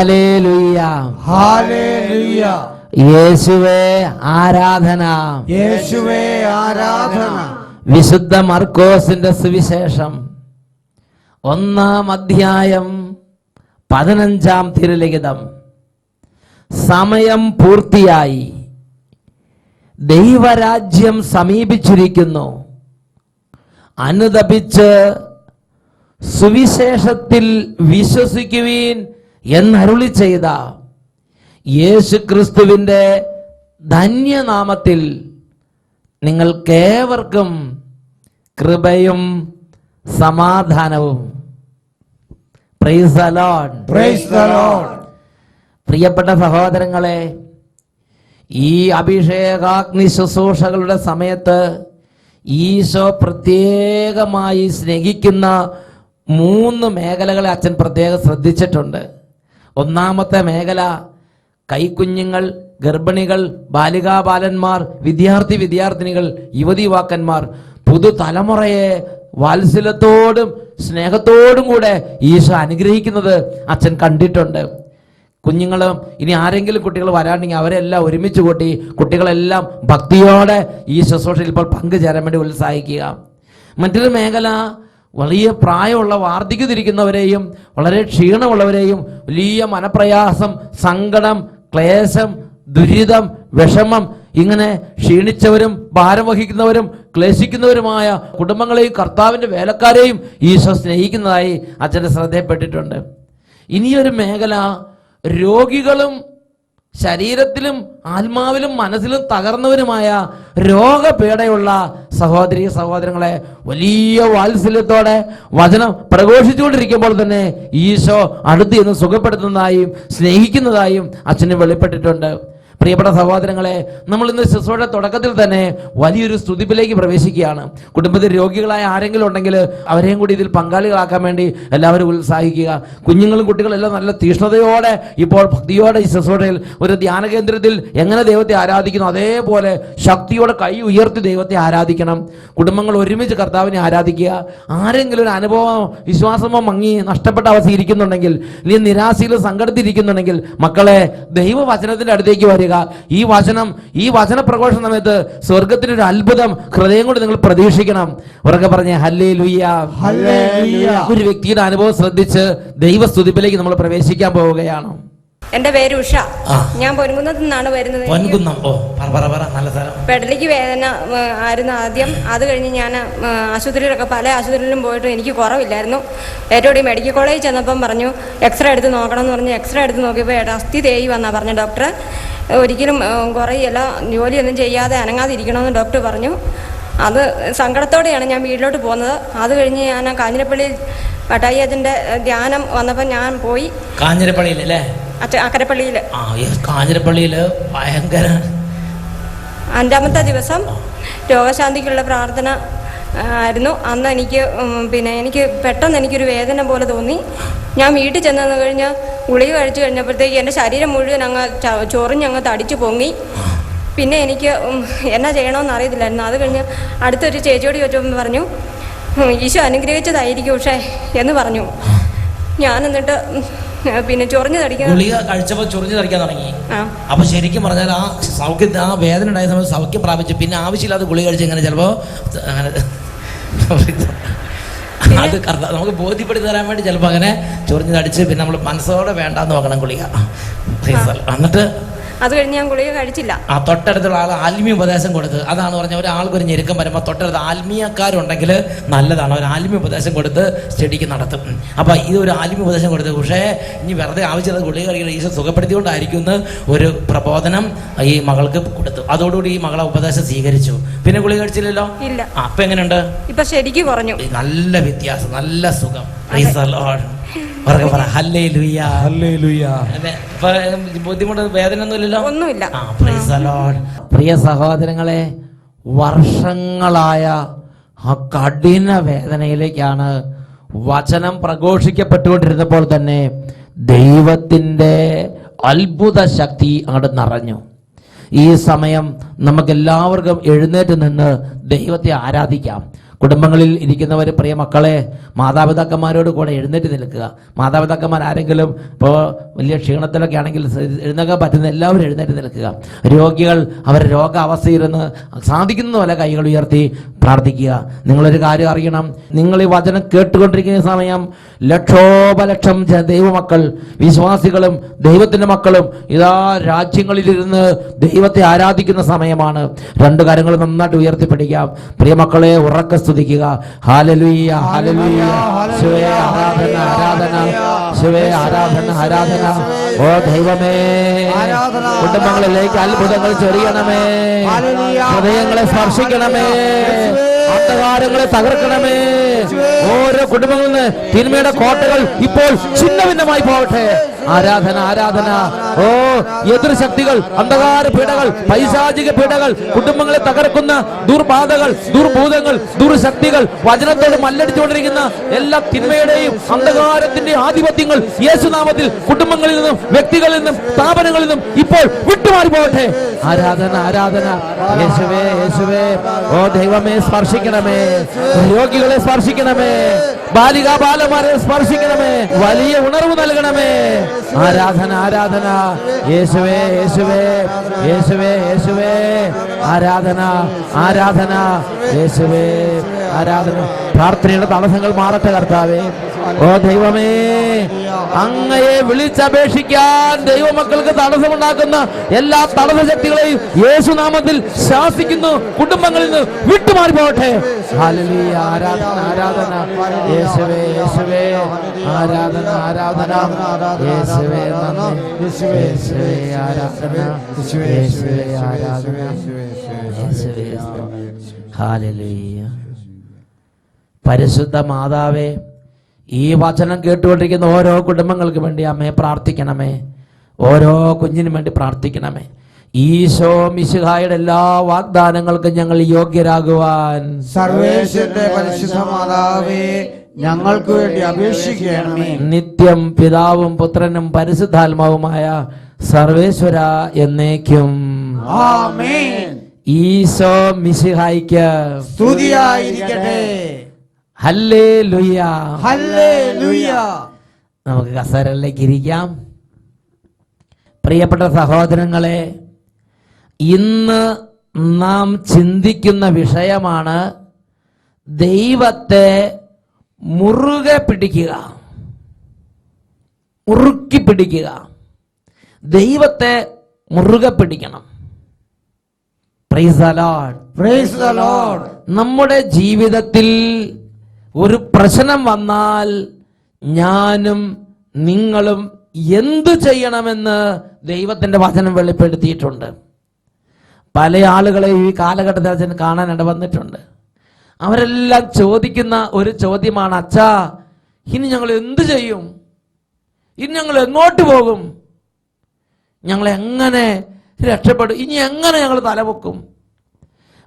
Hallelujah, hallelujah. യേശുവേ ആരാധന, യേശുവേ ആരാധന. വിശുദ്ധ മർക്കോസിന്റെ സുവിശേഷം 1-ാം അധ്യായം 15-ാം തിരുലിഖിതം. സമയം പൂർത്തിയായി, ദൈവരാജ്യം സമീപിച്ചിരിക്കുന്നു. അനുതപിച്ച് സുവിശേഷത്തിൽ വിശ്വസിക്കുവീൻ എന്നരുളി ചെയ്ത യേശുക്രിസ്തുവിന്റെ ധന്യനാമത്തിൽ നിങ്ങൾക്കേവർക്കും കൃപയും സമാധാനവും. Praise the Lord, praise the Lord. പ്രിയപ്പെട്ട സഹോദരങ്ങളെ, ഈ അഭിഷേകാഗ്നി ശുശ്രൂഷകളുടെ സമയത്ത് ഈശോ പ്രത്യേകമായി സ്നേഹിക്കുന്ന 3 മേഖലകളെ അച്ഛൻ പ്രത്യേകം ശ്രദ്ധിച്ചിട്ടുണ്ട്. ഒന്നാമത്തെ മേഖല കൈക്കുഞ്ഞുങ്ങൾ, ഗർഭിണികൾ, ബാലികാബാലന്മാർ, വിദ്യാർത്ഥിനികൾ, യുവതിവാക്കന്മാർ, പുതുതലമുറയെ വാത്സല്യത്തോടും സ്നേഹത്തോടും കൂടെ ഈശോ അനുഗ്രഹിക്കുന്നത് അച്ഛൻ കണ്ടിട്ടുണ്ട്. കുഞ്ഞുങ്ങളും ഇനി ആരെങ്കിലും കുട്ടികൾ വരാണ്ടെങ്കിൽ അവരെല്ലാം ഒരുമിച്ച് കൂട്ടി കുട്ടികളെല്ലാം ഭക്തിയോടെ ഈ ശുശ്രൂഷയിൽ ഇപ്പോൾ പങ്കുചേരാൻ വേണ്ടി ഉത്സാഹിക്കുക. മറ്റൊരു മേഖല വലിയ പ്രായമുള്ള വാർദ്ധക്യത്തിരിക്കുന്നവരെയും വളരെ ക്ഷീണമുള്ളവരെയും വലിയ മനപ്രയാസം, സങ്കടം, ക്ലേശം, ദുരിതം, വിഷമം, ഇങ്ങനെ ക്ഷീണിച്ചവരും ഭാരം വഹിക്കുന്നവരും ക്ലേശിക്കുന്നവരുമായ കുടുംബങ്ങളെയും കർത്താവിൻ്റെ വേലക്കാരെയും ഈശോ സ്നേഹിക്കുന്നതായി അച്ഛൻ്റെ ശ്രദ്ധയിൽപ്പെട്ടിട്ടുണ്ട്. ഇനിയൊരു മേഖല രോഗികളും ശരീരത്തിലും ആത്മാവിലും മനസ്സിലും തകർന്നവരുമായ രോഗപീഠയുള്ള സഹോദരി സഹോദരങ്ങളെ വലിയ വാത്സല്യത്തോടെ വചനം പ്രഘോഷിച്ചുകൊണ്ടിരിക്കുമ്പോൾ തന്നെ ഈശോ അടുത്ത് എന്ന് സുഖപ്പെടുത്തുന്നതായും സ്നേഹിക്കുന്നതായും അച്ഛന് വെളിപ്പെട്ടിട്ടുണ്ട്. പ്രിയപ്പെട്ട സഹോദരങ്ങളെ, നമ്മൾ ഇന്ന് ശുശ്രൂഷയുടെ തുടക്കത്തിൽ തന്നെ വലിയൊരു സ്തുതിപ്പിലേക്ക് പ്രവേശിക്കുകയാണ്. കുടുംബത്തിൽ രോഗികളായ ആരെങ്കിലും ഉണ്ടെങ്കിൽ അവരെയും കൂടി ഇതിൽ പങ്കാളികളാക്കാൻ വേണ്ടി എല്ലാവരും ഉത്സാഹിക്കുക. കുഞ്ഞുങ്ങളും കുട്ടികളെല്ലാം നല്ല തീഷ്ണതയോടെ ഇപ്പോൾ ഭക്തിയോടെ ഈ ശുശ്രൂഷയിൽ ഒരു ധ്യാന കേന്ദ്രത്തിൽ എങ്ങനെ ദൈവത്തെ ആരാധിക്കുന്നു അതേപോലെ ശക്തിയോടെ കൈ ഉയർത്തി ദൈവത്തെ ആരാധിക്കണം. കുടുംബങ്ങൾ ഒരുമിച്ച് കർത്താവിനെ ആരാധിക്കുക. ആരെങ്കിലും ഒരു അനുഭവമോ വിശ്വാസമോ മങ്ങി നഷ്ടപ്പെട്ട അവസ്ഥ ഇരിക്കുന്നുണ്ടെങ്കിൽ, ഇനി നിരാശയിലും സങ്കടത്തിരിക്കുന്നുണ്ടെങ്കിൽ, മക്കളെ ദൈവവചനത്തിന്റെ അടുത്തേക്ക് വരിക. ഈ വചന പ്രഘോഷണ സമയത്ത് സ്വർഗത്തിനൊരു അത്ഭുതം ഹൃദയം കൊണ്ട് നിങ്ങൾ പ്രതീക്ഷിക്കണം. ഉറക്കെ പറഞ്ഞേ ഹല്ലേലൂയ, ഹല്ലേലൂയ. ഒരു വ്യക്തിയുടെ അനുഭവം ശ്രദ്ധിച്ച് ദൈവസ്തുതിപ്പിലേക്ക് നമ്മൾ പ്രവേശിക്കാൻ പോവുകയാണ്. എന്റെ പേര് ഉഷ. ഞാൻ പൊൻകുന്നത്ത് നിന്നാണ് വരുന്നത്. നല്ല സ്ഥലം. പെടലിക്ക് വേദന ആയിരുന്നു ആദ്യം. അത് കഴിഞ്ഞ് ഞാൻ ആശുപത്രിയിലൊക്കെ പല ആശുപത്രിയിലും പോയിട്ട് എനിക്ക് കുറവില്ലായിരുന്നു. ഏറ്റവും മെഡിക്കൽ കോളേജിൽ ചെന്നപ്പം പറഞ്ഞു എക്സ്റേ എടുത്ത് നോക്കണം എന്ന് പറഞ്ഞ് എക്സ്റേ എടുത്ത് നോക്കിയപ്പോൾ അസ്ഥി തേയി വന്നാ പറഞ്ഞു ഡോക്ടർ. ഒരിക്കലും കുറയില്ല, ജോലിയൊന്നും ചെയ്യാതെ അനങ്ങാതിരിക്കണമെന്ന് ഡോക്ടർ പറഞ്ഞു. അത് സങ്കടത്തോടെയാണ് ഞാൻ വീട്ടിലോട്ട് പോകുന്നത്. അത് കഴിഞ്ഞ് ഞാൻ കാഞ്ഞിരപ്പള്ളിയിൽ പട്ടായച്ചൻ്റെ ധ്യാനം വന്നപ്പോൾ ഞാൻ പോയി. കാഞ്ഞിരപ്പള്ളിയിലല്ലേ? അക്കരപ്പള്ളിയിൽ. കാഞ്ഞിരപ്പള്ളിയിൽ ഭയങ്കര 5-ാമത്തെ ദിവസം രോഗശാന്തിക്കുള്ള പ്രാർത്ഥന ആയിരുന്നു. അന്ന് എനിക്ക് പെട്ടെന്ന് എനിക്കൊരു വേദന പോലെ തോന്നി. ഞാൻ വീട്ടിൽ ചെന്നു കഴിഞ്ഞാൽ ഗുളിക കഴിച്ചു കഴിഞ്ഞപ്പോഴത്തേക്ക് എൻ്റെ ശരീരം മുഴുവൻ ചൊറിഞ്ഞങ്ങ് തടിച്ചു പൊങ്ങി. പിന്നെ എനിക്ക് എന്നാ ചെയ്യണമെന്ന് അറിയത്തില്ലായിരുന്നു. അത് കഴിഞ്ഞ് അടുത്തൊരു ചേച്ചിയോട് ചോദിച്ചപ്പോൾ പറഞ്ഞു ഈശോ അനുഗ്രഹിച്ചതായിരിക്കും പക്ഷേ എന്ന് പറഞ്ഞു. ഞാൻ എന്നിട്ട് ചൊറിഞ്ഞു തടിക്കാൻ ഗുളിക കഴിച്ചപ്പോൾ ചൊറിഞ്ഞു തടിക്കാൻ തുടങ്ങി. അപ്പൊ ശരിക്കും പറഞ്ഞാൽ ആ വേദന ഉണ്ടായ സമയത്ത് സൗഖ്യം പ്രാപിച്ചു. പിന്നെ ആവശ്യമില്ലാതെ ഗുളിക കഴിച്ച് ഇങ്ങനെ ചിലപ്പോ അത് നമുക്ക് ബോധ്യപ്പെടുത്തി തരാൻ വേണ്ടി ചിലപ്പോൾ അങ്ങനെ ചൊറിഞ്ഞു തടിച്ച് പിന്നെ നമ്മൾ മനസ്സോടെ വേണ്ടാന്ന് നോക്കണം ഗുളിക. എന്നിട്ട് അത് കഴിഞ്ഞ് ഞാൻ ഗുളിക കഴിച്ചില്ല. തൊട്ടടുത്തുള്ള ആൾ ആത്മീയ ഉപദേശം കൊടുത്ത്, അതാണ് പറഞ്ഞ ഒരാൾക്ക് ഒരു ഞെരുക്കം വരുമ്പോൾ തൊട്ടടുത്ത് ആത്മീയക്കാരുണ്ടെങ്കിൽ നല്ലതാണ്. ഒരു ആത്മീയ ഉപദേശം കൊടുത്ത് സ്റ്റഡിക്ക് നടത്തും. അപ്പം ഇത് ഒരു ആത്മീയ ഉപദേശം കൊടുത്ത് പക്ഷേ ഇനി വെറുതെ ആവശ്യമുള്ള ഗുളിക കഴിക്കണം ഈശോ സുഖപ്പെടുത്തിക്കൊണ്ടായിരിക്കും എന്ന് ഒരു പ്രബോധനം ഈ മകൾക്ക് കൊടുത്തു. അതോടുകൂടി ഈ മകളെ ഉപദേശം സ്വീകരിച്ചു. പിന്നെ ഗുളിക കഴിച്ചില്ലല്ലോ. ഇല്ല. അപ്പൊ എങ്ങനെയുണ്ട്? ഇപ്പൊ ശരിക്കും കുറഞ്ഞു. നല്ല വ്യത്യാസം, നല്ല സുഖം. ബുദ്ധിമുട്ട് വേദന ഒന്നുമില്ല. പ്രിയ സഹോദരങ്ങളെ, വർഷങ്ങളായ ആ കഠിന വേദനയിലേക്കാണ് വചനം പ്രഘോഷിക്കപ്പെട്ടുകൊണ്ടിരുന്നപ്പോൾ തന്നെ ദൈവത്തിൻ്റെ അത്ഭുത ശക്തി അങ്ങോട്ട് നിറഞ്ഞു. ഈ സമയം നമുക്കെല്ലാവർക്കും എഴുന്നേറ്റ് നിന്ന് ദൈവത്തെ ആരാധിക്കാം. കുടുംബങ്ങളിൽ ഇരിക്കുന്നവർ, പ്രിയ മക്കളെ, മാതാപിതാക്കന്മാരോട് കൂടെ എഴുന്നേറ്റ് നിൽക്കുക. മാതാപിതാക്കന്മാർ ആരെങ്കിലും ഇപ്പോൾ വലിയ ക്ഷീണത്തിലൊക്കെ ആണെങ്കിൽ എഴുന്നേക്കാൻ പറ്റുന്ന എല്ലാവരും എഴുന്നേറ്റ് നിൽക്കുക. രോഗികൾ അവരുടെ രോഗാവസ്ഥയിരുന്ന് സാധിക്കുന്ന പോലെ കൈകൾ ഉയർത്തി പ്രാർത്ഥിക്കുക. നിങ്ങളൊരു കാര്യം അറിയണം, നിങ്ങൾ ഈ വചനം കേട്ടുകൊണ്ടിരിക്കുന്ന സമയം ലക്ഷോപലക്ഷം ദൈവമക്കൾ, വിശ്വാസികളും ദൈവത്തിൻ്റെ മക്കളും ഇതാ രാജ്യങ്ങളിലിരുന്ന് ദൈവത്തെ ആരാധിക്കുന്ന സമയമാണ്. രണ്ട് കാര്യങ്ങൾ നന്നായിട്ട് ഉയർത്തിപ്പിടിക്കാം. പ്രിയ മക്കളെ, ഉറക്കെ സ്തുതിക്കുക. ഹല്ലേലൂയ, ഹല്ലേലൂയ, യേശുവേ ആരാധന, ആരാധന, യേശുവേ ആരാധന, ആരാധന. ഓ ദൈവമേ, കുടുംബങ്ങളിലേക്ക് അത്ഭുതങ്ങൾ ചൊരിയണമേ, ഹൃദയങ്ങളെ സ്പർശിക്കണമേ, അന്ധകാരങ്ങളെ തകർക്കണമേ. ഓരോ കുടുംബങ്ങളിൽ നിന്ന് തിന്മയുടെ കോട്ടകൾ ഇപ്പോൾ ഛിന്നഭിന്നമായി പോകട്ടെ. ആരാധന, ആരാധന. ഓ എതിർ ശക്തികൾ, അന്ധകാര പീഡകൾ, പൈശാചിക പീഡകൾ, കുടുംബങ്ങളെ തകർക്കുന്ന ദുർബാധകൾ, ദുർഭൂതങ്ങൾ, ദുർശക്തികൾ, വചനത്തോട് മല്ലടിച്ചുകൊണ്ടിരിക്കുന്ന എല്ലാ തിന്മയുടെയും അന്ധകാരത്തിന്റെ ആധിപത്യങ്ങൾ യേശുനാമത്തിൽ കുടുംബങ്ങളിൽ നിന്നും വ്യക്തികളിൽ നിന്നും സ്ഥാപനങ്ങളിൽ നിന്നും ഇപ്പോൾ വിട്ടുമാറി പോകട്ടെ. ആരാധന, ആരാധന. യേശുവേ, യേശുവേ. ഓ ദൈവമേ, സ്പർശിക്കണമേ, രോഗികളെ സ്പർശിക്കണമേ, ബാലികാ ബാലന്മാരെ സ്പർശിക്കണമേ, വലിയ ഉണർവ് നൽകണമേ. ആരാധന, ആരാധന. യേശുവേ, യേശുവേ, യേശുവേ, യേശുവേ. ആരാധന, ആരാധന. യേശുവേ, ആരാധന. പ്രാർത്ഥനയുടെ തടസ്സങ്ങൾ മാറട്ടെ കർത്താവേ. ഓ ദൈവമേ, അങ്ങയെ വിളിച്ചപേക്ഷിക്കാൻ ദൈവമക്കൾക്ക് തടസ്സമുണ്ടാക്കുന്ന എല്ലാ തടസ്സ ശക്തികളെയും യേശുനാമത്തിൽ ശാസിക്കുന്നു. കുടുംബങ്ങളിൽ നിന്ന് വിട്ടുമാറി പോകട്ടെ. ഹല്ലേലൂയ, ആരാധന, ആരാധന. യേശുവേ, യേശുവേ, ആരാധന, ആരാധന. യേശുവേ നന്ദി, യേശുവേ ആരാധന, യേശുവേ ആരാധന, യേശുവേ. ഹല്ലേലൂയ. പരിശുദ്ധ മാതാവേ, ഈ വചനം കേട്ടുകൊണ്ടിരിക്കുന്ന ഓരോ കുടുംബങ്ങൾക്ക് വേണ്ടി അമ്മയെ പ്രാർത്ഥിക്കണമേ. ഓരോ കുഞ്ഞിനും വേണ്ടി പ്രാർത്ഥിക്കണമേ. ഈശോ മിശിഹായുടെ എല്ലാ വാഗ്ദാനങ്ങൾക്കും ഞങ്ങൾ യോഗ്യരാകുവാൻ സർവേശ്വരന്റെ പരിശുദ്ധ മാതാവേ, ഞങ്ങൾക്ക് വേണ്ടി അപേക്ഷിക്കണമേ. നിത്യം പിതാവും പുത്രനും പരിശുദ്ധാത്മാവുമായ സർവേശ്വര എന്നേക്കും ആമേൻ. ഈശോ മിശിഹായ്ക്ക് സ്തുതിയായിരിക്കട്ടെ. Hallelujah, hallelujah. നമുക്ക് കസേരയിലേക്ക് ഇരിക്കാം. പ്രിയപ്പെട്ട സഹോദരങ്ങളെ, ഇന്ന് നാം ചിന്തിക്കുന്ന വിഷയമാണ് ദൈവത്തെ മുറുകെ പിടിക്കുക, മുറുക്കി പിടിക്കുക. ദൈവത്തെ മുറുകെ പിടിക്കണം. Praise the Lord, praise the Lord. നമ്മുടെ ജീവിതത്തിൽ ഒരു പ്രശ്നം വന്നാൽ ഞാനും നിങ്ങളും എന്തു ചെയ്യണമെന്ന് ദൈവത്തിൻ്റെ വചനം വെളിപ്പെടുത്തിയിട്ടുണ്ട്. പല ആളുകളെ ഈ കാലഘട്ടത്തിൽ കാണാനിട വന്നിട്ടുണ്ട്. അവരെല്ലാം ചോദിക്കുന്ന ഒരു ചോദ്യമാണ്, അച്ഛാ, ഇനി ഞങ്ങൾ എന്തു ചെയ്യും? ഇനി ഞങ്ങൾ എങ്ങോട്ട് പോകും? ഞങ്ങൾ എങ്ങനെ രക്ഷപ്പെടും? ഇനി എങ്ങനെ ഞങ്ങൾ തലപൊക്കും?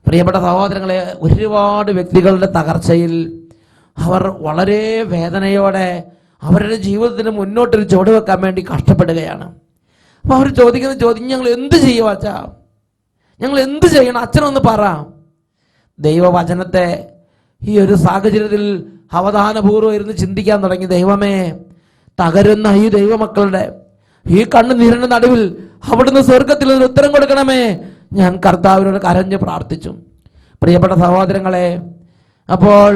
പ്രിയപ്പെട്ട സഹോദരങ്ങളെ, ഒരുപാട് വ്യക്തികളുടെ തകർച്ചയിൽ അവർ വളരെ വേദനയോടെ അവരുടെ ജീവിതത്തിന് മുന്നോട്ടൊരു ചുവട് വെക്കാൻ വേണ്ടി കഷ്ടപ്പെടുകയാണ്. അപ്പോൾ അവർ ചോദിക്കുന്ന ചോദ്യം, ഞങ്ങൾ എന്ത് ചെയ്യും അച്ഛാ? ഞങ്ങൾ എന്ത് ചെയ്യണം? അച്ഛനൊന്ന് പറ. ദൈവവചനത്തെ ഈ ഒരു സാഹചര്യത്തിൽ അവധാനപൂർവ്വം ഇരുന്ന് ചിന്തിക്കാൻ തുടങ്ങി. ദൈവമേ, തകരുന്ന ഈ ദൈവമക്കളുടെ ഈ കണ്ണുനീരിന്റെ നടുവിൽ അവിടുന്ന് സ്വർഗത്തിൽ ഒരു ഉത്തരം കൊടുക്കണമേ. ഞാൻ കർത്താവിനോട് കരഞ്ഞ് പ്രാർത്ഥിച്ചു. പ്രിയപ്പെട്ട സഹോദരങ്ങളെ, അപ്പോൾ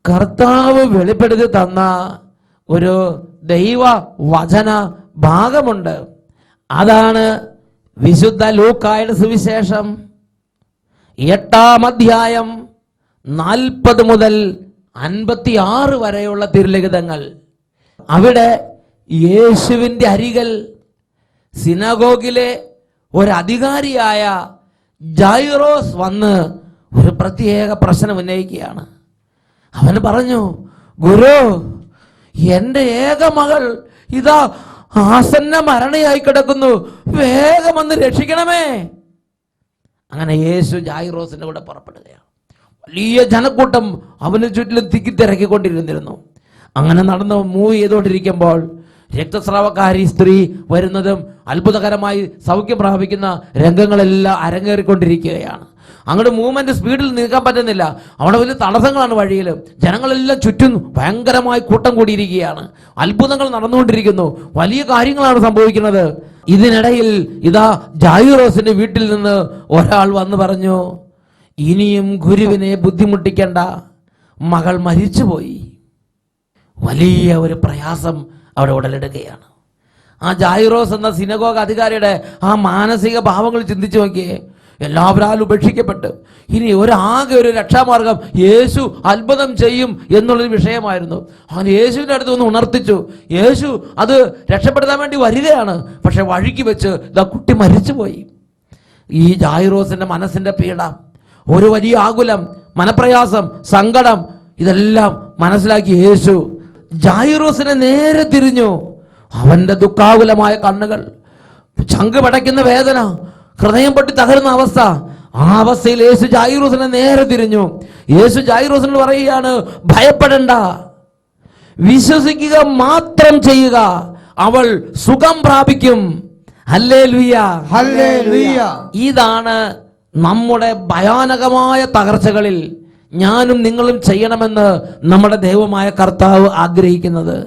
കർത്താവ് വെളിപ്പെടുത്തി തന്ന ഒരു ദൈവ വചന ഭാഗമുണ്ട്. അതാണ് വിശുദ്ധ ലൂക്കായുടെ സുവിശേഷം 8-ാം അധ്യായം 40 മുതൽ 56 വരെയുള്ള തിരുലിഖിതങ്ങൾ. അവിടെ യേശുവിൻ്റെ അരികൽ സിനഗോഗിലെ ഒരു അധികാരിയായ ജൈറോസ് വന്ന് ഒരു പ്രത്യേക പ്രശ്നം ഉന്നയിക്കുകയാണ്. അവൻ പറഞ്ഞു, ഗുരു, എൻ്റെ ഏക മകൾ ഇതാ ആസന്ന മരണയായി കിടക്കുന്നു, വേഗം വന്ന് രക്ഷിക്കണമേ. അങ്ങനെ യേശു ജൈറോസിന്റെ കൂടെ പുറപ്പെടുകയാണ്. വലിയ ജനക്കൂട്ടം അവന് ചുറ്റിലും തിക്കിത്തിരക്കിക്കൊണ്ടിരുന്നിരുന്നു. അങ്ങനെ നടന്ന് മൂവ് ചെയ്തുകൊണ്ടിരിക്കുമ്പോൾ രക്തസ്രാവക്കാരി സ്ത്രീ വരുന്നതും അത്ഭുതകരമായി സൗഖ്യം പ്രാപിക്കുന്ന രംഗങ്ങളെല്ലാം അരങ്ങേറിക്കൊണ്ടിരിക്കുകയാണ്. അങ്ങോട്ട് മൂവ്മെന്റ് സ്പീഡിൽ നീക്കാൻ പറ്റുന്നില്ല. അവിടെ വലിയ തടസ്സങ്ങളാണ് വഴിയിൽ. ജനങ്ങളെല്ലാം ചുറ്റും ഭയങ്കരമായി കൂട്ടം കൂടിയിരിക്കുകയാണ്. അത്ഭുതങ്ങൾ നടന്നുകൊണ്ടിരിക്കുന്നു. വലിയ കാര്യങ്ങളാണ് സംഭവിക്കുന്നത്. ഇതിനിടയിൽ ഇതാ ജായിറോസിന്റെ വീട്ടിൽ നിന്ന് ഒരാൾ വന്ന് പറഞ്ഞു, ഇനിയും ഗുരുവിനെ ബുദ്ധിമുട്ടിക്കേണ്ട, മകൾ മരിച്ചുപോയി. വലിയ ഒരു പ്രയാസം അവിടെ ഉടലെടുക്കുകയാണ്. ആ ജായിറോസ് എന്ന സിനഗോഗ് അധികാരിയുടെ ആ മാനസിക ഭാവങ്ങൾ ചിന്തിച്ചു നോക്കിയേ. എല്ലാവരും ഉപേക്ഷിക്കപ്പെട്ട് ഇനി ആകെ ഒരു രക്ഷാമാർഗം യേശു അത്ഭുതം ചെയ്യും എന്നുള്ളൊരു വിഷയമായിരുന്നു. അവൻ യേശുവിൻ്റെ അടുത്ത് ഒന്ന് ഉണർത്തിച്ചു. യേശു അത് രക്ഷപ്പെടുത്താൻ വേണ്ടി വരികയാണ്. പക്ഷെ വഴിക്ക് വെച്ച് ഇതാ കുട്ടി മരിച്ചുപോയി. ഈ ജായിറോസിന്റെ മനസ്സിന്റെ പീഡ, ഒരു വലിയ ആകുലം, മനപ്രയാസം, സങ്കടം, ഇതെല്ലാം മനസ്സിലാക്കി യേശു ജായിറോസിനെ നേരെ തിരിഞ്ഞു. അവന്റെ ദുഃഖാകുലമായ കണ്ണുകൾ, ചങ്ക് പടയ്ക്കുന്ന വേദന, ഹൃദയം പൊട്ടി തകരുന്ന അവസ്ഥ, ആ അവസ്ഥയിൽ യേശു ജായിറോസിനെ നേരെ തിരിഞ്ഞു. യേശു ജായിറോസിനോട് പറയുകയാണ്, ഭയപ്പെടണ്ട, വിശ്വസിക്കുക മാത്രം ചെയ്യുക, അവൾ സുഖം പ്രാപിക്കും. Hallelujah, hallelujah. ഇതാണ് നമ്മുടെ ഭയാനകമായ തകർച്ചകളിൽ ഞാനും നിങ്ങളും ചെയ്യണമെന്ന് നമ്മുടെ ദൈവമായ കർത്താവ് ആഗ്രഹിക്കുന്നത്.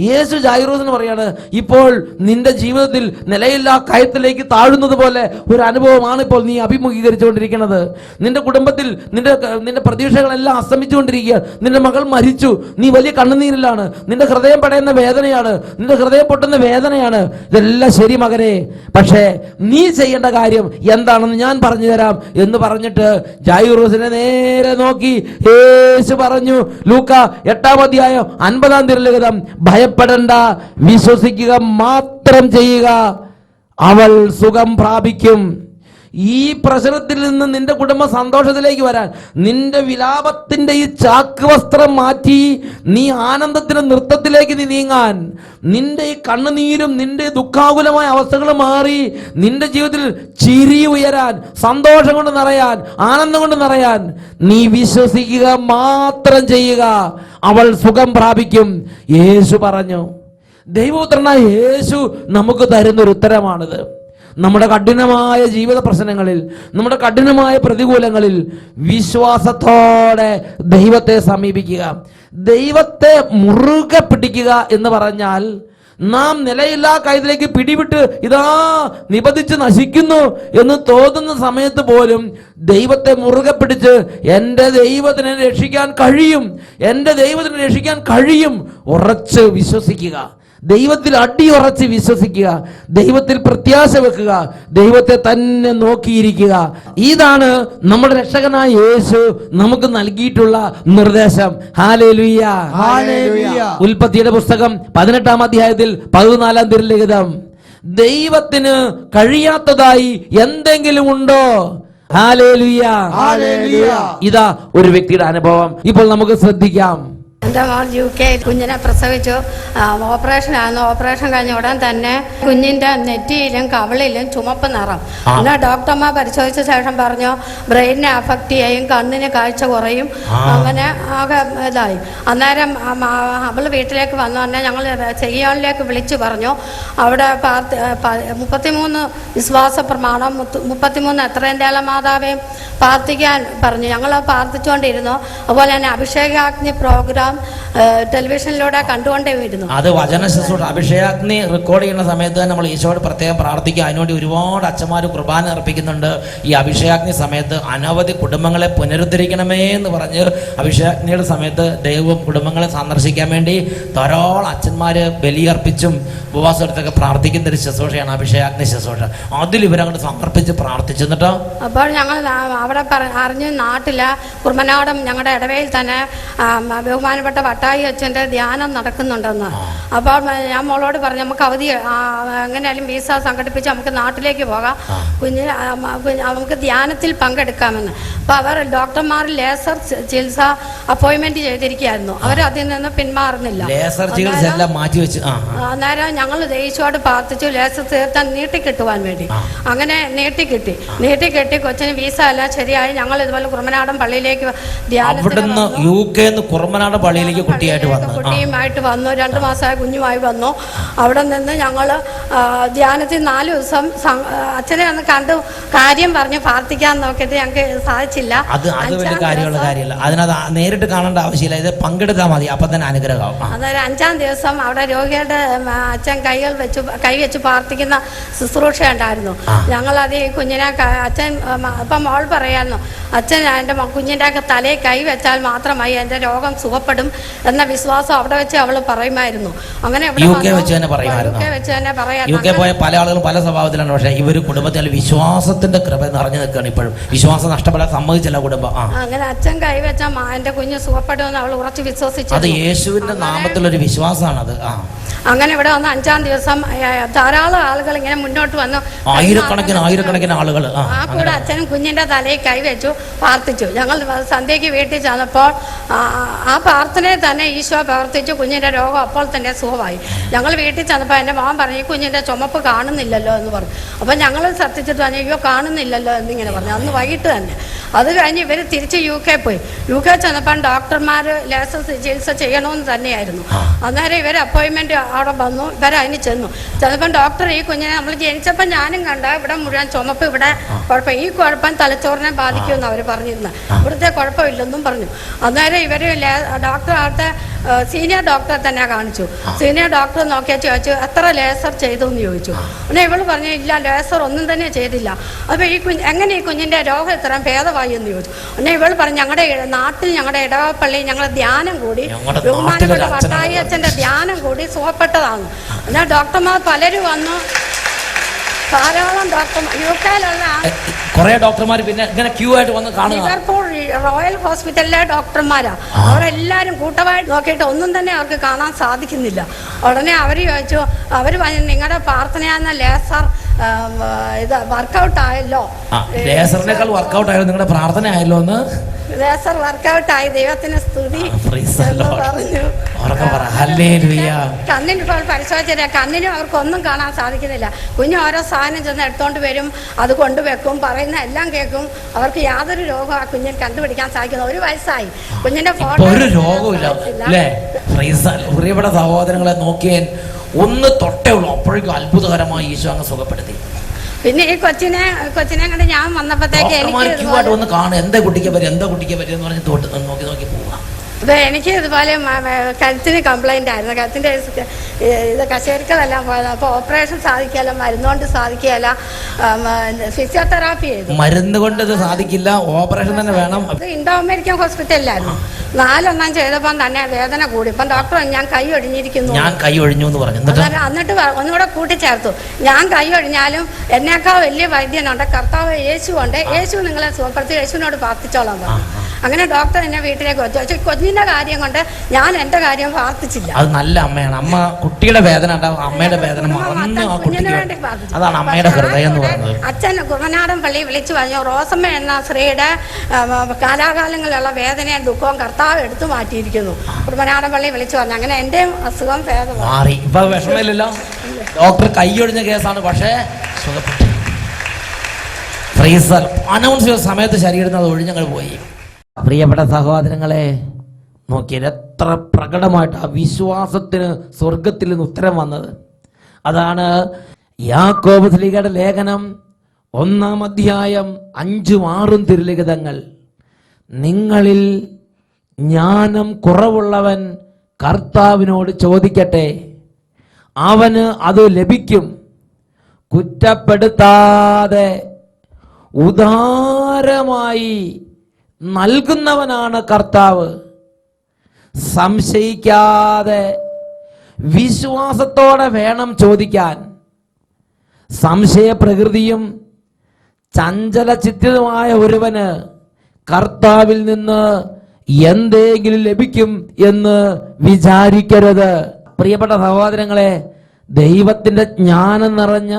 യേശു ജായിറോസിന് പറയാണ്, ഇപ്പോൾ നിന്റെ ജീവിതത്തിൽ നിലയില്ലാ കയത്തിലേക്ക് താഴുന്നത് പോലെ ഒരു അനുഭവമാണ് ഇപ്പോൾ നീ അഭിമുഖീകരിച്ചുകൊണ്ടിരിക്കുന്നത്. നിന്റെ കുടുംബത്തിൽ നിന്റെ പ്രതീക്ഷകളെല്ലാം അസ്തമിച്ചുകൊണ്ടിരിക്കുക. നിന്റെ മകൾ മരിച്ചു, നീ വലിയ കണ്ണുനീരിലാണ്, നിന്റെ ഹൃദയം പടയുന്ന വേദനയാണ്, നിന്റെ ഹൃദയം പൊട്ടുന്ന വേദനയാണ്. ഇതെല്ലാം ശരി മകനെ, പക്ഷേ നീ ചെയ്യേണ്ട കാര്യം എന്താണെന്ന് ഞാൻ പറഞ്ഞു തരാം എന്ന് പറഞ്ഞിട്ട് ജായിറോസിനെ നേരെ നോക്കി യേശു പറഞ്ഞു, ലൂക്ക 8-ാം അധ്യായം 50-ാം തിരുലിഖിതം, ഭയപ്പെടണ്ട, വിശ്വസിക്കുക മാത്രം ചെയ്യുക, അവൾ സുഖം പ്രാപിക്കും. ഈ പ്രശ്നത്തിൽ നിന്ന് നിന്റെ കുടുംബ സന്തോഷത്തിലേക്ക് വരാൻ, നിന്റെ വിലാപത്തിന്റെ ഈ ചാക്ക് വസ്ത്രം മാറ്റി നീ ആനന്ദത്തിന്റെ നൃത്തത്തിലേക്ക് നീ നീങ്ങാൻ, നിന്റെ ഈ കണ്ണുനീരും നിന്റെ ദുഃഖാകുലമായ അവസ്ഥകൾ മാറി നിന്റെ ജീവിതത്തിൽ ചിരി ഉയരാൻ, സന്തോഷം കൊണ്ട് നിറയാൻ, ആനന്ദം കൊണ്ട് നിറയാൻ നീ വിശ്വസിക്കുക മാത്രം ചെയ്യുക, അവൾ സുഖം പ്രാപിക്കും. യേശു പറഞ്ഞു. ദൈവപുത്രനായ യേശു നമുക്ക് തരുന്നൊരു ഉത്തരമാണിത്. നമ്മുടെ കഠിനമായ ജീവിത പ്രശ്നങ്ങളിൽ, നമ്മുടെ കഠിനമായ പ്രതികൂലങ്ങളിൽ വിശ്വാസത്തോടെ ദൈവത്തെ സമീപിക്കുക, ദൈവത്തെ മുറുകെ പിടിക്കുക എന്ന് പറഞ്ഞാൽ, നാം നിലയില്ലാ കയത്തിലേക്ക് പിടിവിട്ട് ഇതാ നിബന്ധിച്ച് നശിക്കുന്നു എന്ന് തോന്നുന്ന സമയത്ത് പോലും ദൈവത്തെ മുറുകെ പിടിച്ച് എൻ്റെ ദൈവത്തിനെ രക്ഷിക്കാൻ കഴിയും, എൻ്റെ ദൈവത്തിനെ രക്ഷിക്കാൻ കഴിയും ഉറച്ച് വിശ്വസിക്കുക, ദൈവത്തിൽ അടിയുറച്ച് വിശ്വസിക്കുക, ദൈവത്തിൽ പ്രത്യാശ വെക്കുക, ദൈവത്തെ തന്നെ നോക്കിയിരിക്കുക. ഇതാണ് നമ്മുടെ രക്ഷകനായ യേശു നമുക്ക് നൽകിയിട്ടുള്ള നിർദ്ദേശം. Hallelujah, hallelujah. ഉൽപ്പത്തിയുടെ പുസ്തകം 18-ാം അധ്യായത്തിൽ 14-ാം തിരുലിഖിതം, ദൈവത്തിന് കഴിയാത്തതായി എന്തെങ്കിലും ഉണ്ടോ? Hallelujah, hallelujah. ഇതാ ഒരു വ്യക്തിയുടെ അനുഭവം. ഇപ്പോൾ നമുക്ക് ശ്രദ്ധിക്കാം. എൻ്റെ മോൾ UK കുഞ്ഞിനെ പ്രസവിച്ചു. ഓപ്പറേഷനായിരുന്നു. ഓപ്പറേഷൻ കഴിഞ്ഞ ഉടൻ തന്നെ കുഞ്ഞിൻ്റെ നെറ്റിയിലും കവിളിലും ചുമപ്പ് നിറം. എന്നാൽ ഡോക്ടർമാർ പരിശോധിച്ച ശേഷം പറഞ്ഞു ബ്രെയിനിനെ അഫക്റ്റ് ചെയ്യും, കണ്ണിന് കാഴ്ച കുറയും, അങ്ങനെ ആകെ ഇതായി. അന്നേരം അവൾ വീട്ടിലേക്ക് വന്നു തന്നെ ഞങ്ങൾ ചെയ്യാനിലേക്ക് വിളിച്ചു പറഞ്ഞു. അവിടെ 33 വിശ്വാസ പ്രമാണം, 33 എത്രേന്തേല മാതാവേയും പ്രാർത്ഥിക്കാൻ പറഞ്ഞു. ഞങ്ങൾ പ്രാർത്ഥിച്ചുകൊണ്ടിരുന്നു. അതുപോലെ തന്നെ അഭിഷേകാഗ്നി പ്രോഗ്രാം ടെലിവിഷനിലൂടെ കണ്ടുകൊണ്ടേയിരുന്നു. അത് വചന ശുശ്രൂഷ അഭിഷേകാഗ്നി റെക്കോർഡ് ചെയ്യുന്ന സമയത്ത് തന്നെ നമ്മൾ ഈശോയോട് പ്രത്യേകം പ്രാർത്ഥിക്കുക. അതിനുവേണ്ടി ഒരുപാട് അച്ഛന്മാർ കുർബാന അർപ്പിക്കുന്നുണ്ട്. ഈ അഭിഷേകാഗ്നി സമയത്ത് അനവധി കുടുംബങ്ങളെ പുനരുദ്ധരിക്കണമേ എന്ന് പറഞ്ഞ് അഭിഷേകാഗ്നിയുടെ സമയത്ത് ദൈവം കുടുംബങ്ങളെ സന്ദർശിക്കാൻ വേണ്ടി ധാരാളം അച്ഛന്മാർ ബലിയർപ്പിച്ചും ഉപവാസം എടുത്തൊക്കെ പ്രാർത്ഥിക്കുന്ന ഒരു ശുശ്രൂഷയാണ് അഭിഷേകാഗ്നി ശുശ്രൂഷ. അതിൽ ഇവരങ്ങോട്ട് സമർപ്പിച്ച് പ്രാർത്ഥിച്ചു. എന്നിട്ടോ അപ്പോൾ ഞങ്ങൾ അവിടെ അറിഞ്ഞ് നാട്ടില് കുർമനാടം ഞങ്ങളുടെ ഇടവയിൽ തന്നെ ബഹുമാനപ്പെട്ട വട്ടായി അച്ഛൻ്റെ ധ്യാനം നടക്കുന്നുണ്ടെന്ന്. അപ്പോൾ ഞാൻ മോളോട് പറഞ്ഞു നമുക്ക് അവധി എങ്ങനെയാലും വീസ സംഘടിപ്പിച്ച് നമുക്ക് നാട്ടിലേക്ക് പോകാം, നമുക്ക് ധ്യാനത്തിൽ പങ്കെടുക്കാമെന്ന്. അപ്പോൾ അവർ ഡോക്ടർമാർ ലേസർ ചികിത്സ അപ്പോയിൻമെന്റ് ചെയ്തിരിക്കുകയായിരുന്നു. അവർ അതിൽ നിന്ന് പിന്മാറുന്നില്ല. അന്നേരം ഞങ്ങൾ ദേശത്തോട് പ്രാർത്ഥിച്ചു ലേസർ തീർത്താൻ നീട്ടിക്കിട്ടുവാൻ വേണ്ടി. അങ്ങനെ നീട്ടിക്കെട്ടി കൊച്ചിന് വീസ എല്ലാം ശരിയായി. ഞങ്ങൾ ഇതുപോലെ കുർമനാടൻ ധ്യാനത്തിന് കുട്ടിയുമായിട്ട് വന്നു. 2 മാസമായ കുഞ്ഞുമായി വന്നു. അവിടെ നിന്ന് ഞങ്ങൾ ധ്യാനത്തിൽ 4 ദിവസം അച്ഛനെ ഒന്ന് കണ്ടു കാര്യം പറഞ്ഞ് പ്രാർത്ഥിക്കാൻ നോക്കിയിട്ട് ഞങ്ങൾക്ക് സാധിച്ചില്ല. അത് വലിയ കാര്യമുള്ള കാര്യമല്ല, അതിനകത്ത് നേരിട്ട് കാണേണ്ട ആവശ്യമില്ല, ഇത് പങ്കെടുത്താൽ മതി, അപ്പൊ തന്നെ അനുഗ്രഹമാവും. അന്നേരം 5-ാം ദിവസം അവിടെ രോഗിയുടെ അച്ഛൻ കൈ വെച്ച് പ്രാർത്ഥിക്കുന്ന ശുശ്രൂഷ ഉണ്ടായിരുന്നു. ഞങ്ങളത് ഈ കുഞ്ഞിനെ അച്ഛൻ ഇപ്പം മോൾ പറയായിരുന്നു, അച്ഛൻ എൻ്റെ കുഞ്ഞിൻ്റെ തലയിൽ കൈ വെച്ചാൽ മാത്രമായി എൻ്റെ രോഗം സുഖപ്പെടും എന്ന വിശ്വാസം അവിടെ വെച്ച് അവൾ പറയുമായിരുന്നു. അങ്ങനെ UK വെച്ച് തന്നെ പറയാം. UK പോയ പല ആളുകളും പല സ്വഭാവത്തിലാണ്. പക്ഷേ ഇവർ കുടുംബത്തിൽ വിശ്വാസത്തിന്റെ കൃപ നിറഞ്ഞു നിൽക്കുകയാണ്. ഇപ്പോഴും വിശ്വാസം നഷ്ടപ്പെടാൻ സമ്മതിച്ചില്ല കുടുംബം. അങ്ങനെ അച്ഛൻ കൈവച്ചാൽ എൻ്റെ കുഞ്ഞ് സുഖപ്പെടുമെന്ന് അവൾ ഉറച്ച് വിശ്വസിച്ചു. അത് യേശുവിന്റെ നാമത്തിലൊരു വിശ്വാസമാണത്. അങ്ങനെ ഇവിടെ വന്ന് 5-ാം ദിവസം ധാരാളം ആളുകൾ ഇങ്ങനെ മുന്നോട്ട് വന്നു, ആയിരക്കണക്കിന് ആളുകൾ. ആ കൂടെ അച്ഛനും കുഞ്ഞിന്റെ തലയിൽ കൈവച്ചു പ്രാർത്ഥിച്ചു. ഞങ്ങൾ സന്ധ്യയ്ക്ക് വീട്ടിൽ ചെന്നപ്പോൾ ആ പ്രാർത്ഥനയിൽ തന്നെ ഈശോ പ്രവർത്തിച്ചു. കുഞ്ഞിന്റെ രോഗം അപ്പോൾ തന്നെ സുഖമായി. ഞങ്ങൾ വീട്ടിൽ ചെന്നപ്പോൾ എൻ്റെ മോൻ പറഞ്ഞു, ഈ കുഞ്ഞിന്റെ ചുമപ്പ് കാണുന്നില്ലല്ലോ എന്ന് പറഞ്ഞു. അപ്പം ഞങ്ങൾ ശ്രദ്ധിച്ചിട്ട് പറഞ്ഞു, അയ്യോ കാണുന്നില്ലല്ലോ എന്നിങ്ങനെ പറഞ്ഞു. അന്ന് വൈകിട്ട് തന്നെ. അത് കഴിഞ്ഞ് ഇവർ തിരിച്ച് UK പോയി. UK ചെന്നപ്പോൾ ഡോക്ടർമാർ ലേസർ ചികിത്സ ചെയ്യണമെന്ന് തന്നെയായിരുന്നു. അന്നേരം ഇവർ അപ്പോയിൻമെന്റ് അവിടെ വന്നു. ഇവരതിന് ചെന്നപ്പം ഡോക്ടർ ഈ കുഞ്ഞിനെ നമ്മൾ ജനിച്ചപ്പോൾ ഞാനും കണ്ട ഇവിടെ മുഴുവൻ ചുമപ്പ്, ഇവിടെ കുഴപ്പം, ഈ കുഴപ്പം തലച്ചോറിനെ ബാധിക്കുമെന്ന് അവർ പറഞ്ഞിരുന്നത്. ഇവിടുത്തെ കുഴപ്പമില്ലെന്നും പറഞ്ഞു. അന്നേരം ഇവർ ഡോക്ടർ അവിടുത്തെ സീനിയർ ഡോക്ടറെ തന്നെ കാണിച്ചു. സീനിയർ ഡോക്ടർ നോക്കിയാൽ ചോദിച്ചു, എത്ര ലേസർ ചെയ്തു എന്ന് ചോദിച്ചു. പിന്നെ ഇവൾ പറഞ്ഞു, ഇല്ല ലേസർ ഒന്നും തന്നെ ചെയ്തില്ല. അപ്പോൾ എങ്ങനെ ഈ കുഞ്ഞിൻ്റെ രോഗം ഇത്രയും ഭേദമായി എന്ന് ചോദിച്ചു. പിന്നെ ഇവൾ പറഞ്ഞു, ഞങ്ങളുടെ നാട്ടിൽ ഞങ്ങളുടെ ഇടവപ്പള്ളി ഞങ്ങളുടെ ധ്യാനം കൂടി, ബഹുമാനപ്പെട്ട വട്ടായി അച്ഛൻ്റെ ധ്യാനം കൂടി സുഖപ്പെട്ടതാണ്. എന്നാൽ ഡോക്ടർമാർ പലരും വന്നു, ധാരാളം ഡോക്ടർമാർ UK-യിലുള്ള കുറെ ഡോക്ടർമാർ പിന്നെ ഇങ്ങനെ ക്യൂ ആയിട്ട് വന്ന് കാണുക. ലിവർപൂൾ റോയൽ ഹോസ്പിറ്റലിലെ ഡോക്ടർമാരാ. അവരെല്ലാവരും കൂട്ടമായിട്ട് നോക്കിയിട്ട് ഒന്നും തന്നെ അവർക്ക് കാണാൻ സാധിക്കുന്നില്ല. ഉടനെ അവർ ചോദിച്ചു, അവർ പറഞ്ഞു, നിങ്ങളുടെ പ്രാർത്ഥനയാന്ന ലേസർ ഇത് വർക്കൗട്ട് ആയല്ലോ. ലേസറിനേക്കാൾ വർക്കൗട്ട് ആയല്ലോ നിങ്ങളുടെ പ്രാർത്ഥന ആയല്ലോ എന്ന്. ലേസർ വർക്കൗട്ട് ആയി, ദൈവത്തിന് സ്തുതി എന്ന് പറഞ്ഞു. കണ്ണിന് ഇപ്പോൾ പരിശോധിച്ചില്ല, കണ്ണിനും അവർക്കൊന്നും കാണാൻ സാധിക്കുന്നില്ല. കുഞ്ഞ് ഓരോ സാധനം ചെന്ന് എടുത്തോണ്ട് വരും, അത് കൊണ്ടുവെക്കും, പറയുന്ന എല്ലാം കേൾക്കും. അവർക്ക് യാതൊരു രോഗം ആ കുഞ്ഞിന് കണ്ടുപിടിക്കാൻ സാധിക്കുന്നു. 1 വയസ്സായി, കുഞ്ഞിന്റെ ഫോട്ടോ ഒരു രോഗമില്ല. പ്രിയപ്പെട്ട സഹോദരങ്ങളെ നോക്കിയാൽ ഒന്ന് തൊട്ടേ ഉള്ളൂ, അപ്പോഴേക്കും അത്ഭുതകരമായി ഈശോ അങ്ങ് സുഖപ്പെടുത്തി. പിന്നെ ഈ കൊച്ചിനെ കണ്ട് ഞാൻ വന്നപ്പോഴത്തേക്ക് എനിക്ക് ഒന്ന് കാണും, എന്താ കുട്ടിക്ക് പറ്റും എന്ന് പറഞ്ഞ് നോക്കി പോവാം. അപ്പോൾ എനിക്ക് ഇതുപോലെ കഴുത്തിന് കംപ്ലൈൻ്റ് ആയിരുന്നു. കഴുത്തിൻ്റെ ഇത് കശേരിക്കലെല്ലാം പോയത്. അപ്പോൾ ഓപ്പറേഷൻ സാധിക്കുകയല്ല, മരുന്നുകൊണ്ട് സാധിക്കുകയല്ല, ഫിസിയോതെറാപ്പി ചെയ്തു. മരുന്ന് കൊണ്ട് ഇത് സാധിക്കില്ല, ഓപ്പറേഷൻ തന്നെ വേണം. ഇത് ഇൻഡോ അമേരിക്കൻ ഹോസ്പിറ്റലിലായിരുന്നു. 4 എണ്ണം ചെയ്തപ്പം തന്നെ വേദന കൂടി. ഇപ്പം ഡോക്ടർ ഞാൻ കൈ ഒഴിഞ്ഞിരിക്കുന്നു, ഞാൻ കൈ ഒഴിഞ്ഞു എന്ന് പറഞ്ഞു. എന്നിട്ട് ഒന്നുകൂടെ കൂട്ടിച്ചേർത്തു, ഞാൻ കൈ ഒഴിഞ്ഞാലും എന്നേക്കാൾ വലിയ വൈദ്യനുണ്ട്, കർത്താവ് യേശു ഉണ്ട്, യേശു നിങ്ങളെ സുഖപ്പെടുത്തി, യേശുവിനോട് പ്രാർത്ഥിച്ചോളാം പറഞ്ഞു. അങ്ങനെ ഡോക്ടർ എന്നെ വീട്ടിലേക്ക് വെച്ചു. കുഞ്ഞിന്റെ കാര്യം കൊണ്ട് ഞാൻ എന്റെ കാര്യം പ്രാർത്ഥിച്ചില്ല. അത് നല്ല അമ്മയാണ്. അമ്മ കുട്ടിയുടെ വേദന ഉണ്ടാവും, അമ്മയുടെ വേദന കുഞ്ഞിന് വേണ്ടി പ്രാർത്ഥിച്ചു. അതാണ് അമ്മയുടെ ഹൃദയം എന്ന് പറയുന്നത്. അച്ഛൻ കുർബനാടൻ പള്ളി വിളിച്ചു പറഞ്ഞു, റോസമ്മ എന്ന സ്ത്രീയുടെ കാലാകാലങ്ങളിലുള്ള വേദനയും ദുഃഖവും കർത്താവ് എടുത്തു മാറ്റിയിരിക്കുന്നു. കുർബനാടൻ പള്ളി വിളിച്ചു പറഞ്ഞു. അങ്ങനെ എന്റെ അസുഖം മാറി. ഇപ്പൊ വിഷമമില്ലല്ലോ. ഡോക്ടർ കൈയൊഴിഞ്ഞ കേസാണ്, പക്ഷേ സുഖപ്പെട്ടു. അനൗൺസ് ചെയ്ത സമയത്ത് ശരീരത്തിൽ അത് ഒഴിഞ്ഞങ്ങൾ പോയി. പ്രിയപ്പെട്ട സഹോദരങ്ങളെ നോക്കിയാൽ എത്ര പ്രകടമായിട്ട് ആ വിശ്വാസത്തിന് സ്വർഗത്തിൽ നിന്ന് ഉത്തരം വന്നത്. അതാണ് യാക്കോബ് ശ്ലീഹയുടെ ലേഖനം 1-ാം അധ്യായം 5ഉം 6ഉം തിരുലിഖിതങ്ങൾ. നിങ്ങളിൽ ജ്ഞാനം കുറവുള്ളവൻ കർത്താവിനോട് ചോദിക്കട്ടെ, അവന് അത് ലഭിക്കും. കുറ്റപ്പെടുത്താതെ ഉദാരമായി നൽകുന്നവനാണ് കർത്താവ്. സംശയിക്കാതെ വിശ്വാസത്തോടെ വേണം ചോദിക്കാൻ. സംശയ പ്രകൃതിയും ചഞ്ചല ചിത്തതുമായ ഒരുവന് കർത്താവിൽ നിന്ന് എന്തെങ്കിലും ലഭിക്കും എന്ന് വിചാരിക്കരുത്. പ്രിയപ്പെട്ട സഹോദരങ്ങളെ, ദൈവത്തിന്റെ ജ്ഞാനം നിറഞ്ഞ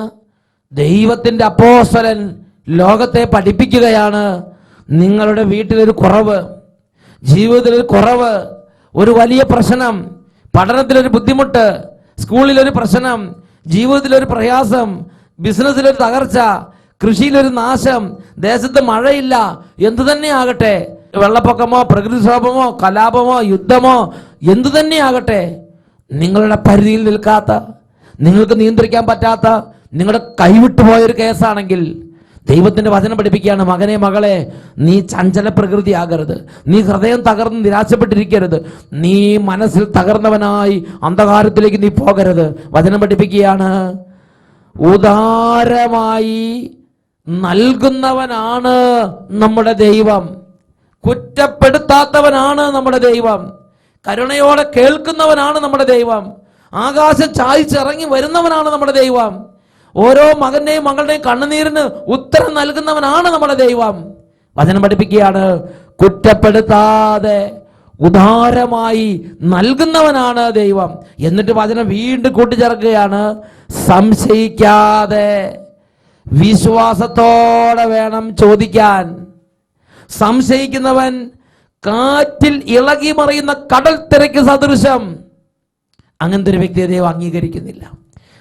ദൈവത്തിന്റെ അപ്പോസ്തലൻ ലോകത്തെ പഠിപ്പിക്കുകയാണ്. നിങ്ങളുടെ വീട്ടിലൊരു കുറവ്, ജീവിതത്തിലൊരു കുറവ്, ഒരു വലിയ പ്രശ്നം, പഠനത്തിലൊരു ബുദ്ധിമുട്ട്, സ്കൂളിലൊരു പ്രശ്നം, ജീവിതത്തിലൊരു പ്രയാസം, ബിസിനസ്സിലൊരു തകർച്ച, കൃഷിയിലൊരു നാശം, ദേശത്ത് മഴയില്ല, എന്തു തന്നെ ആകട്ടെ, വെള്ളപ്പൊക്കമോ പ്രകൃതിക്ഷോഭമോ കലാപമോ യുദ്ധമോ എന്തു തന്നെ ആകട്ടെ, നിങ്ങളുടെ പരിധിയിൽ നിൽക്കാത്ത, നിങ്ങൾക്ക് നിയന്ത്രിക്കാൻ പറ്റാത്ത, നിങ്ങളുടെ കൈവിട്ടു പോയൊരു കേസാണെങ്കിൽ ദൈവത്തിന്റെ വചനം പഠിപ്പിക്കുകയാണ്, മകനെ മകളെ, നീ ചഞ്ചല പ്രകൃതിയാകരുത്, നീ ഹൃദയം തകർന്ന് നിരാശപ്പെട്ടിരിക്കരുത്, നീ മനസ്സിൽ തകർന്നവനായി അന്ധകാരത്തിലേക്ക് നീ പോകരുത്. വചനം പഠിപ്പിക്കുകയാണ്, ഉദാരമായി നൽകുന്നവനാണ് നമ്മുടെ ദൈവം, കുറ്റപ്പെടുത്താത്തവനാണ് നമ്മുടെ ദൈവം, കരുണയോടെ കേൾക്കുന്നവനാണ് നമ്മുടെ ദൈവം, ആകാശം ചായ്ച്ചിറങ്ങി വരുന്നവനാണ് നമ്മുടെ ദൈവം, ഓരോ മകന്റെയും മകളുടെയും കണ്ണുനീരിന് ഉത്തരം നൽകുന്നവനാണ് നമ്മുടെ ദൈവം. വചനം പഠിപ്പിക്കുകയാണ്, കുറ്റപ്പെടുത്താതെ ഉദാരമായി നൽകുന്നവനാണ് ദൈവം. എന്നിട്ട് വചനം വീണ്ടും കൂട്ടിച്ചേർക്കുകയാണ്, സംശയിക്കാതെ വിശ്വാസത്തോടെ വേണം ചോദിക്കാൻ. സംശയിക്കുന്നവൻ കാറ്റിൽ ഇളകി മറിയുന്ന കടൽ തിരക്ക് സദൃശം. അങ്ങനത്തെ ഒരു വ്യക്തിയെ ദൈവം അംഗീകരിക്കുന്നില്ല.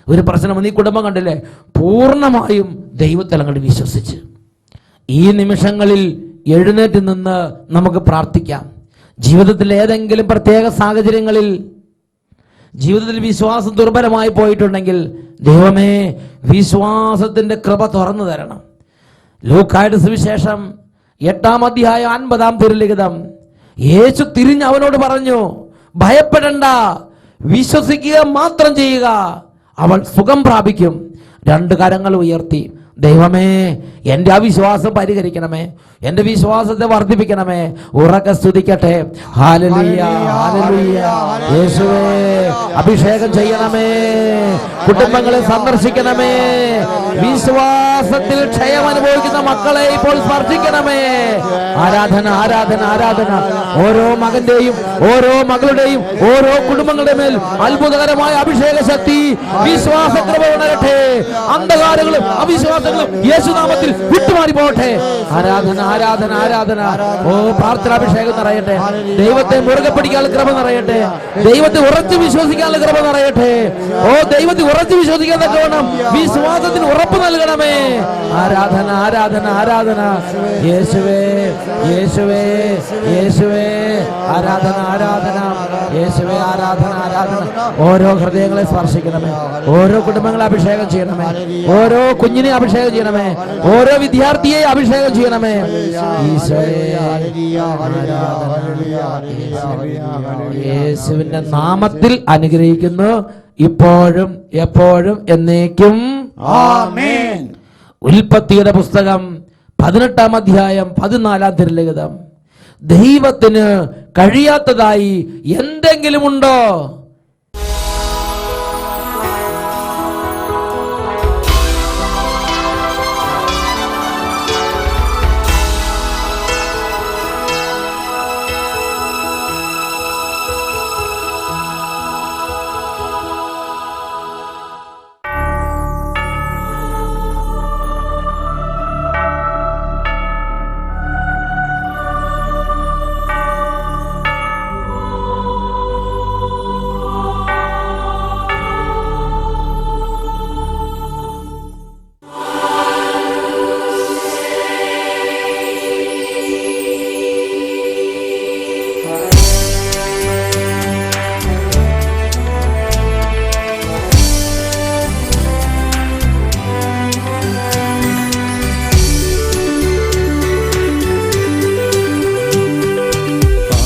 ഒരു പ്രശ്നം ഈ കുടുംബം കണ്ടില്ലേ, പൂർണ്ണമായും ദൈവത്തിൽ അങ്ങോട്ട് വിശ്വസിച്ച് ഈ നിമിഷങ്ങളിൽ എഴുന്നേറ്റ് നിന്ന് നമുക്ക് പ്രാർത്ഥിക്കാം. ജീവിതത്തിൽ ഏതെങ്കിലും പ്രത്യേക സാഹചര്യങ്ങളിൽ ജീവിതത്തിൽ വിശ്വാസം ദുർബലമായി പോയിട്ടുണ്ടെങ്കിൽ ദൈവമേ വിശ്വാസത്തിന്റെ കൃപ തുറന്നു തരണം. ലൂക്കായുടെ സുവിശേഷം 8-ാം അധ്യായം 50-ാം തിരുലിഖിതം, യേശു തിരിഞ്ഞ് അവനോട് പറഞ്ഞു, ഭയപ്പെടണ്ട, വിശ്വസിക്കുക മാത്രം ചെയ്യുക, അവൾ സുഖം പ്രാപിക്കും. 2 കരങ്ങൾ ഉയർത്തി, ദൈവമേ എൻ്റെ അവിശ്വാസം പരിഹരിക്കണമേ, എൻ്റെ വിശ്വാസത്തെ വർദ്ധിപ്പിക്കണമേ. ഉറക്കെ സ്തുതിക്കട്ടെ. Hallelujah, hallelujah. യേശുവേ അഭിഷേകം ചെയ്യണമേ, കുടുംബങ്ങളെ സന്ദർശിക്കണമേ, വിശ്വാസത്തിൽ ക്ഷയം അനുഭവിക്കുന്ന മക്കളെ ഇപ്പോൾ സ്പർശിക്കണമേ. ആരാധന, ആരാധന, ആരാധന. ഓരോ മകന്റെയും ഓരോ മകളുടെയും ഓരോ കുടുംബങ്ങളുടെ മേൽ അത്ഭുതകരമായ അഭിഷേക ശക്തി, വിശ്വാസകൃപ ഉണരട്ടെ. അന്ധകാരങ്ങളും അവിശ്വാസങ്ങളും യേശുനാമത്തിൽ വിട്ടുമാറി പോകട്ടെ. ആരാധന, ആരാധന, ആരാധന. ഓ പ്രാർത്ഥനാഭിഷേകം നിറയട്ടെ. ദൈവത്തെ മുറുകെ പിടിക്കാനുള്ള കൃപ നിറയട്ടെ. ദൈവത്തെ ഉറച്ചു വിശ്വസിക്കാനുള്ള കൃപ നിറയട്ടെ. ഓ ദൈവത്തെ ഉറച്ചു വിശ്വസിക്കാൻ തക്കവണ്ണം വിശ്വാസത്തിന് ഉറപ്പ് നൽകണമേ. ആരാധന, ആരാധന, ആരാധന. യേശുവേ, യേശുവേ, യേശുവേ. ആരാധന, ആരാധന. യേശുവേ, ആരാധന, ആരാധന. ഓരോ ഹൃദയങ്ങളെ സ്പർശിക്കണമേ, ഓരോ കുടുംബങ്ങളെ അഭിഷേകം ചെയ്യണമേ, ഓരോ കുഞ്ഞിനെ അഭിഷേകം ചെയ്യണമേ, ഓരോ വിദ്യാർത്ഥിയെ അഭിഷേകം ചെയ്യണമേ. യേശുവിന്റെ നാമത്തിൽ അനുഗ്രഹിക്കുന്നു, ഇപ്പോഴും എപ്പോഴും എന്നേക്കും ആമേൻ. ഉൽപ്പത്തിയുടെ പുസ്തകം 18-ാം അധ്യായം 14-ാം തിരുലിഖിതം. ദൈവത്തിന് കഴിയാത്തതായി എന്തെങ്കിലും ഉണ്ടോ?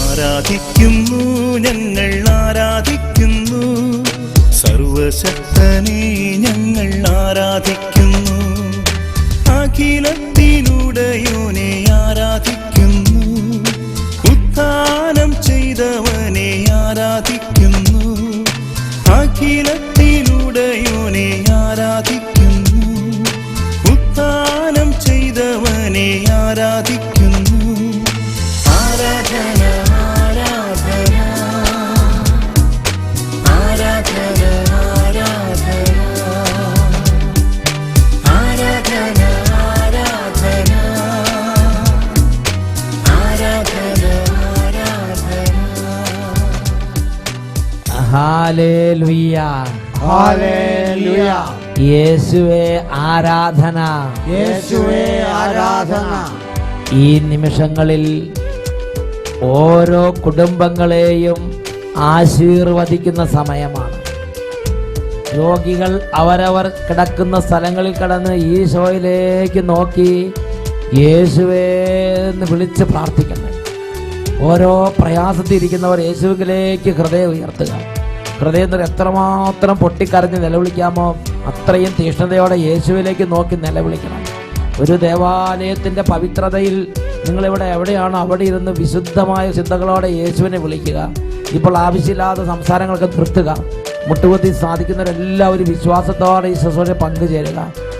ആരാധിക്കുന്നു, ഞങ്ങൾ ആരാധിക്കുന്നു, സർവശക്തനെ ഞങ്ങൾ ആരാധിക്കുന്നു, അഖിലത്തിനുടയോനെ ആരാധിക്കുന്നു, ഉത്ഥാനം ചെയ്തവനെ ആരാധിക്കുന്നു, അഖിലത്തിനുടയോനെ ആരാധിക്കുന്നു, ഉത്ഥാനം ചെയ്തവനെ ആരാധിക്കുന്നു. ആരാധന, ആരാധന, ആരാധന, ആരാധന, ആരാധന, ആരാധന, ആരാധന. Hallelujah, hallelujah. യേശുവേ ആരാധന, യേശുവേ ആരാധന. ഈ നിമിഷങ്ങളിൽ ഓരോ കുടുംബങ്ങളെയും ആശീർവദിക്കുന്ന സമയമാണ്. രോഗികൾ അവരവർ കിടക്കുന്ന സ്ഥലങ്ങളിൽ കിടന്ന് ഈശോയിലേക്ക് നോക്കി യേശുവേ എന്ന് വിളിച്ച് പ്രാർത്ഥിക്കണം. ഓരോ പ്രയാസത്തിൽ ഇരിക്കുന്നവർ യേശുവിലേക്ക് ഹൃദയം ഉയർത്തുക. ഹൃദയം എത്രമാത്രം പൊട്ടിക്കരഞ്ഞ് നിലവിളിക്കാമോ അത്രയും തീഷ്ണതയോടെ യേശുവിലേക്ക് നോക്കി നിലവിളിക്കണം. ഒരു ദേവാലയത്തിൻ്റെ പവിത്രതയിൽ നിങ്ങളിവിടെ എവിടെയാണോ അവിടെ ഇരുന്ന് വിശുദ്ധമായ ചിന്തകളോടെ യേശുവിനെ വിളിക്കുക. ഇപ്പോൾ ആവശ്യമില്ലാത്ത സംസാരങ്ങളൊക്കെ നിർത്തുക. മുട്ടുകുത്തി സാധിക്കുന്നവരെല്ലാവരും വിശ്വാസത്തോടെ ഈ ശുശ്രൂഷ പങ്കുചേരുക.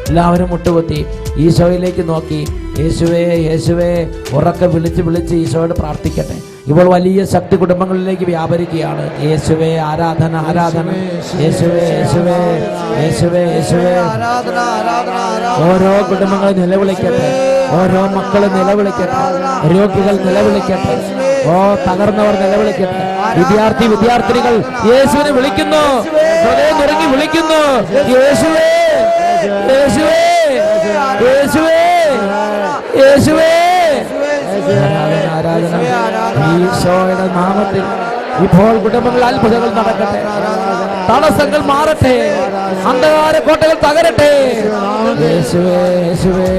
എല്ലാവരും മുട്ടുകുത്തി ഈശോയിലേക്ക് നോക്കി യേശുവേ യേശുവേ ഉറക്കെ വിളിച്ച് വിളിച്ച് ഈശോയോട് പ്രാർത്ഥിക്കട്ടെ. ഇപ്പോൾ വലിയ ശക്തി കുടുംബങ്ങളിലേക്ക് വ്യാപരിക്കുകയാണ്. യേശുവേ ആരാധന ആരാധന, യേശുവേ യേശുവേ യേശുവേ യേശുവേ. ഓരോ കുടുംബങ്ങളും നിലവിളിക്കട്ടെ, ഓരോ മക്കളും നിലവിളിക്കട്ടെ, രോഗികൾ നിലവിളിക്കട്ടെ, തകർന്നവർ നിലവിളിക്കട്ടെ. വിദ്യാർത്ഥിനികൾ യേശുവിനെ വിളിക്കുന്നു, ഹൃദയം നിറങ്ങി വിളിക്കുന്നു. യേശുവേ യേശുവേ യേശുവേ യേശുവേ. ആരാധന ഈശോയുടെ നാമത്തിൽ ഇപ്പോൾ കുടുംബങ്ങളിൽ അത്ഭുതങ്ങൾ നടക്കട്ടെ, തടസ്സങ്ങൾ മാറട്ടെ, അന്ധകാര കോട്ടകൾ തകരട്ടെ. യേശുവേ യേശുവേ.